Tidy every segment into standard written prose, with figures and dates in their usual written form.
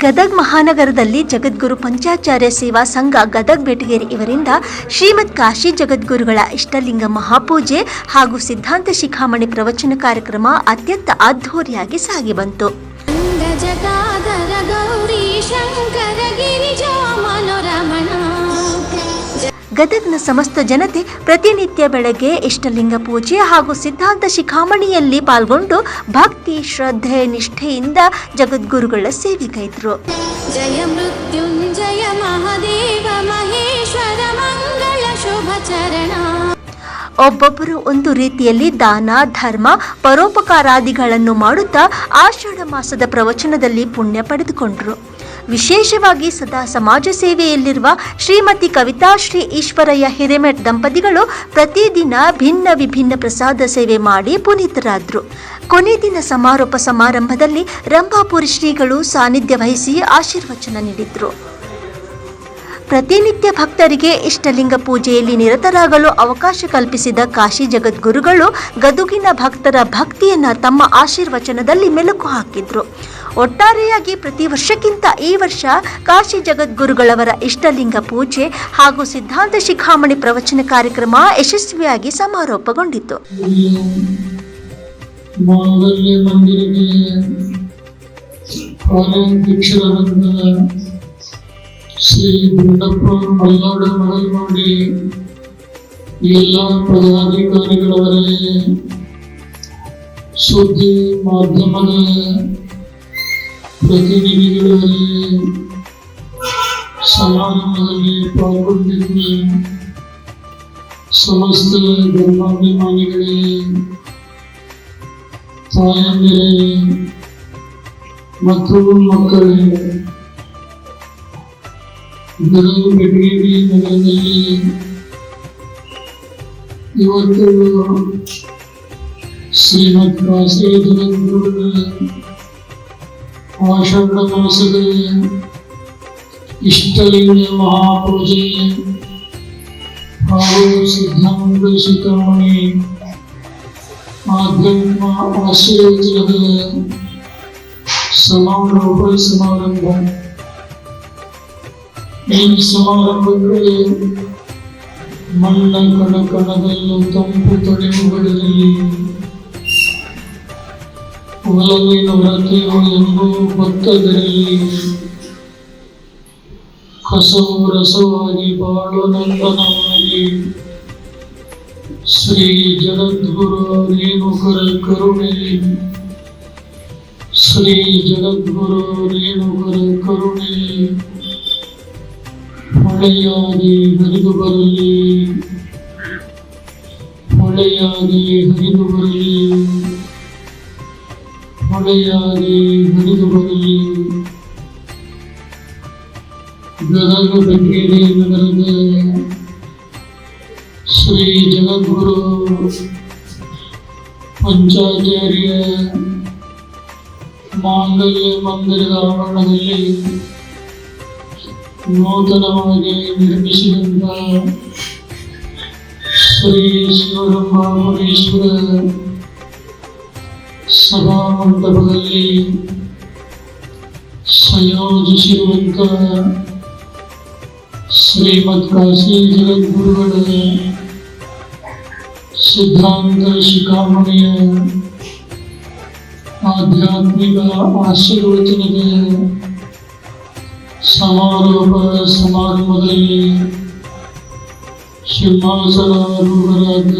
ಗದಗ್ ಮಹಾನಗರದಲ್ಲಿ ಜಗದ್ಗುರು ಪಂಚಾಚಾರ್ಯ ಸೇವಾ ಸಂಘ ಗದಗ್ ಬೆಟಗೇರಿ ಇವರಿಂದ ಶ್ರೀಮದ್ ಕಾಶಿ ಜಗದ್ಗುರುಗಳ ಇಷ್ಟಲಿಂಗ ಮಹಾಪೂಜೆ ಹಾಗೂ ಸಿದ್ಧಾಂತ ಶಿಖಾಮಣಿ ಪ್ರವಚನ ಕಾರ್ಯಕ್ರಮ ಅತ್ಯಂತ ಅದ್ಧೂರಿಯಾಗಿ ಸಾಗಿ ಬಂತು. ಗದಗ್ನ ಸಮಸ್ತ ಜನತೆ ಪ್ರತಿನಿತ್ಯ ಬೆಳಗ್ಗೆ ಇಷ್ಟಲಿಂಗ ಪೂಜೆ ಹಾಗೂ ಸಿದ್ಧಾಂತ ಶಿಖಾಮಣಿಯಲ್ಲಿ ಪಾಲ್ಗೊಂಡು ಭಕ್ತಿ, ಶ್ರದ್ಧೆ, ನಿಷ್ಠೆಯಿಂದ ಜಗದ್ಗುರುಗಳ ಸೇವೆಗೈದರು. ಜಯ ಮೃತ್ಯುಂಜಯ ಮಹಾದೇವ ಮಹೇಶ್ವರ ಮಂಗಳ ಶುಭ ಚರಣ. ಒಬ್ಬೊಬ್ಬರು ಒಂದು ರೀತಿಯಲ್ಲಿ ದಾನ, ಧರ್ಮ, ಪರೋಪಕಾರಾದಿಗಳನ್ನು ಮಾಡುತ್ತಾ ಆಷಾಢ ಮಾಸದ ಪ್ರವಚನದಲ್ಲಿ ಪುಣ್ಯ ಪಡೆದುಕೊಂಡರು. ವಿಶೇಷವಾಗಿ ಸದಾ ಸಮಾಜ ಸೇವೆಯಲ್ಲಿರುವ ಶ್ರೀಮತಿ ಕವಿತಾಶ್ರೀ ಈಶ್ವರಯ್ಯ ಹಿರೇಮಠ್ ದಂಪತಿಗಳು ಪ್ರತಿದಿನ ಭಿನ್ನ ವಿಭಿನ್ನ ಪ್ರಸಾದ ಸೇವೆ ಮಾಡಿ ಪುನೀತರಾದರು. ಕೊನೆ ದಿನ ಸಮಾರೋಪ ಸಮಾರಂಭದಲ್ಲಿ ರಂಭಾಪುರಿ ಶ್ರೀಗಳು ಸಾನ್ನಿಧ್ಯ ವಹಿಸಿ ಆಶೀರ್ವಚನ ನೀಡಿದರು. ಪ್ರತಿನಿತ್ಯ ಭಕ್ತರಿಗೆ ಇಷ್ಟಲಿಂಗ ಪೂಜೆಯಲ್ಲಿ ನಿರತರಾಗಲು ಅವಕಾಶ ಕಲ್ಪಿಸಿದ ಕಾಶಿ ಜಗದ್ಗುರುಗಳು ಗದುಗಿನ ಭಕ್ತರ ಭಕ್ತಿಯನ್ನು ತಮ್ಮ ಆಶೀರ್ವಚನದಲ್ಲಿ ಮೆಲುಕು ಹಾಕಿದ್ರು. ಒಟ್ಟಾರೆಯಾಗಿ ಪ್ರತಿ ವರ್ಷಕ್ಕಿಂತ ಈ ವರ್ಷ ಕಾಶಿ ಜಗದ್ಗುರುಗಳವರ ಇಷ್ಟಲಿಂಗ ಪೂಜೆ ಹಾಗೂ ಸಿದ್ಧಾಂತ ಶಿಖಾಮಣಿ ಪ್ರವಚನ ಕಾರ್ಯಕ್ರಮ ಯಶಸ್ವಿಯಾಗಿ ಸಮಾರೋಪಗೊಂಡಿತು. ಶ್ರೀ ಗುಂಡಪ್ಪ ಮಲ್ನಾಡ ಮಗಲ್ಮಾಡಿ ಎಲ್ಲ ಪದಾಧಿಕಾರಿಗಳವರೇ, ಸುದ್ದಿ ಮಾಧ್ಯಮದ ಪ್ರತಿನಿಧಿಗಳವರೇ, ಸಮಾರಂಭದಲ್ಲಿ ಪಾಲ್ಗೊಂಡಿರುವ ಸಮಸ್ತ ಧರ್ಮಾಭಿಮಾನಿಗಳೇ, ತಾಯಂದಿರೇ ಮತ್ತು ಮಕ್ಕಳೇ, ಗದಗ ಬೆಟಗೇರಿ ನಗರದಲ್ಲಿ ಇವತ್ತು ಶ್ರೀಮದ್ ಕಾಶಿ ಜಗದ್ಗುರುಗಳ ಆಷಾಢ ಮಾಸದ ಇಷ್ಟಲಿಂಗ ಮಹಾಪೂಜೆ ಹಾಗೂ ಸಿದ್ಧಾಂತ ಶಿಖಾಮಣಿ ಆಧ್ಯಾತ್ಮ ಆಶೀರ್ವಚನದ ಸಮಾರೋಪ ಸಮಾರಂಭ. ಈ ಸಮಾರಂಭಕ್ಕೆ ಮಣ್ಣ ಕಣಕಣದಲ್ಲೂ ತಂಪು ತಡೆಯುವುದರಲ್ಲಿ ಒಲವಿನ ವ್ರತೆಯು ಎಂಬು ಭಕ್ತರಲ್ಲಿ ಕಸವು ರಸವಾಗಿ ಬಾಳುನಂದನವಾಗಿ ಶ್ರೀ ಜಗದ್ಗುರು ರೇಣುಕರ ಕರುಣೆ, ಶ್ರೀ ಜಗದ್ಗುರು ರೇಣುಕರ ಕರುಣೆ ಹೊಳೆಯಾಗಿ ಹರಿದು ಬರಲಿ, ಹೊಳೆಯಾಗಿ ಹರಿದು ಬರಲಿ, ಹೊಳೆಯಾಗಿ ಹರಿದು ಬರಲಿ. ಗದಗ ಬೆಟಗೇರಿ ನಗರದ ಶ್ರೀ ಜಗದ್ಗುರು ಪಂಚಾಚಾರ್ಯ ಮಾಂಗಲ್ಯ ಮಂದಿರದ ಆವರಣದಲ್ಲಿ ನೂತನವಾಗಿ ನಿರ್ಮಿಸಿದಂತ ಶ್ರೀ ಶಿವರಂಭಾಪುರೇಶ್ವರ ಸಭಾ ಮಂಟಪದಲ್ಲಿ ಸಂಯೋಜಿಸಿರುವಂತ ಶ್ರೀಮದ್ ಕಾಶಿ ಜಗದ್ಗುರುಗಳ ಸಿದ್ಧಾಂತ ಶಿಖಾಮಣಿಯ ಆಧ್ಯಾತ್ಮಿಕ ಆಶೀರ್ವಚನದ ಸಮಾರೋಪ ಸಮಾರಂಭದಲ್ಲಿ ಸಿಂಹಾಸನಾರೂಢರಾದ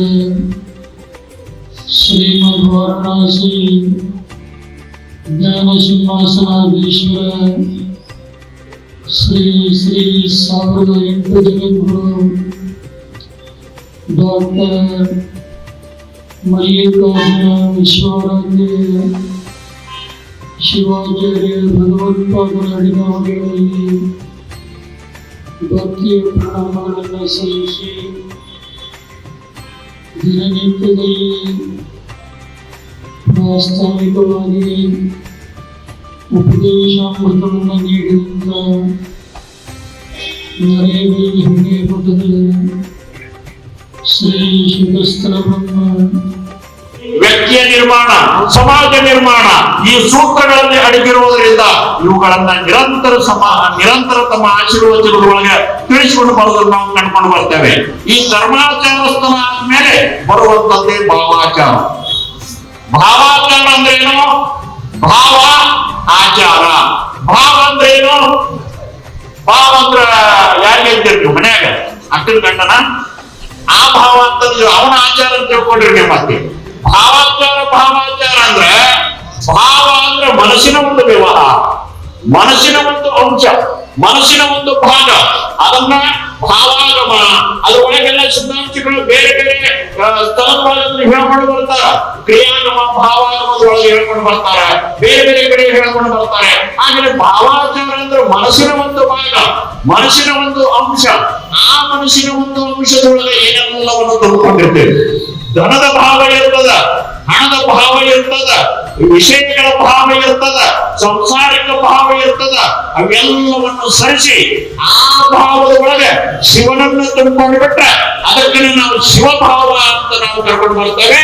ಶ್ರೀಮದ್ ವಾರಣಾಸಿ ಜ್ಞಾನ ಸಿಂಹಾಸನಾಧೀಶ್ವರ ಶ್ರೀ ಶ್ರೀ 1008 ಜಗದ್ಗುರು ಡಾಕ್ಟರ್ ಮಲ್ಲಿಕಾರ್ಜುನ ವಿಶ್ವಾರಾಧ್ಯ ಶಿವಾಚಾರ್ಯ ಭಗವತ್ಪಾದರ ಅಡಿಗಾವಗಳಲ್ಲಿ ಭಕ್ತಿಯ ಪ್ರಣಾಮಗಳನ್ನು ಸಲ್ಲಿಸಿ ದಿನನಿತ್ಯದಲ್ಲಿ ಪ್ರಾಸ್ತಾವಿಕವಾಗಿ ಉಪದೇಶಾಮೃತವನ್ನು ನೀಡಿದಂಥ ನರೇಗಲ್ ಹಿರಿಯ ಮಠದ ಶ್ರೀ ಶಿವಸ್ತ್ರ ಬ್ರಹ್ಮ ವ್ಯಕ್ತಿ ವ್ಯಕ್ತಿಯ ನಿರ್ಮಾಣ, ಸಮಾಜ ನಿರ್ಮಾಣ ಈ ಸೂತ್ರಗಳಲ್ಲಿ ಅಡಗಿರುವುದರಿಂದ ಇವುಗಳನ್ನ ನಿರಂತರ ತಮ್ಮ ಆಶೀರ್ವಚನದೊಳಗೆ ತಿಳಿಸಿಕೊಂಡು ಬರೋದನ್ನು ನಾವು ಕಂಡುಕೊಂಡು ಬರ್ತೇವೆ. ಈ ಧರ್ಮಾಚಾರಸ್ಥನ ಆದ್ಮೇಲೆ ಬರುವಂತದ್ದೇ ಭಾವಾಚಾರ. ಭಾವಾಚಾರ ಅಂದ್ರೇನು? ಭಾವ ಆಚಾರ. ಭಾವ ಅಂದ್ರೇನು? ಭಾವ ಅಂದ್ರ ಯಾರಿಗೆ ಅಂತೀರಿ ಮನ್ಯಾಗ ಅಕ್ಕನ ಗಂಡನ ಆ ಭಾವ ಅಂತ ಅವನ ಆಚಾರ ಅಂತ ತಿಳ್ಕೊಂಡಿರಿ. ಮತ್ತೆ ಭಾವಾಚಾರ ಅಂದ್ರೆ ಭಾವ ಅಂದ್ರೆ ಮನಸ್ಸಿನ ಒಂದು ವ್ಯವಹಾರ, ಮನಸ್ಸಿನ ಒಂದು ಅಂಶ, ಮನಸ್ಸಿನ ಒಂದು ಭಾಗ. ಅದನ್ನ ಭಾವಾಗಮ, ಅದರೊಳಗೆಲ್ಲ ಸಿದ್ಧಾಂತಗಳು ಬೇರೆ ಬೇರೆ ಸ್ಥಳಗಳಲ್ಲಿ ಹೇಳ್ಕೊಂಡು ಬರ್ತಾರ. ಕ್ರಿಯಾಗಮ ಭಾವಾಗಮದೊಳಗೆ ಹೇಳ್ಕೊಂಡು ಬರ್ತಾರ, ಬೇರೆ ಬೇರೆ ಕಡೆ ಹೇಳ್ಕೊಂಡು ಬರ್ತಾರೆ. ಆಮೇಲೆ ಭಾವಾಚಾರ ಅಂದ್ರೆ ಮನಸ್ಸಿನ ಒಂದು ಭಾಗ, ಮನಸ್ಸಿನ ಒಂದು ಅಂಶ. ಆ ಮನಸ್ಸಿನ ಒಂದು ಅಂಶದೊಳಗೆ ಏನೆಲ್ಲವನ್ನು ತುಂಬಿಕೊಂಡಿರ್ತೇವೆ. ಧನದ ಭಾವ ಇರ್ತದ, ಹಣದ ಭಾವ ಇರ್ತದ, ವಿಷಯಗಳ ಭಾವ ಇರ್ತದ, ಸಂಸಾರಿಕ ಭಾವ ಇರ್ತದ. ಅವೆಲ್ಲವನ್ನು ಸರಿಸಿ ಆ ಭಾವದ ಒಳಗೆ ಶಿವನನ್ನು ತುಂಬಿಕೊಂಡು ಬಿಟ್ರೆ ಅದಕ್ಕೆ ನಾವು ಶಿವಭಾವ ಅಂತ ನಾವು ಕರ್ಕೊಂಡು ಬರ್ತೇವೆ.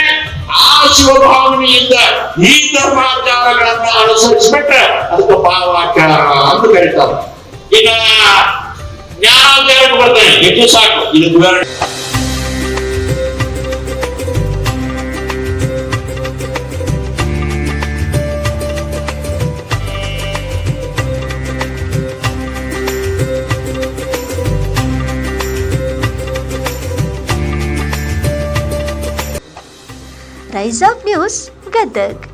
ಆ ಶಿವಭಾವನೆಯಿಂದ ಈ ಧರ್ಮಾಚಾರಗಳನ್ನ ಅನುಸರಿಸ್ಬಿಟ್ರೆ ಅದಕ್ಕೆ ಭಾವಾಚಾರ ಅಂತ ಕರೀತಾರೆ. ಈಗ ಜ್ಞಾನಾಚಾರಕ್ಕೆ ಬರ್ತೇನೆ, ಎಷ್ಟು ಸಾಕು ಇದು ವಿವರಣೆ. Rise of news Gadag.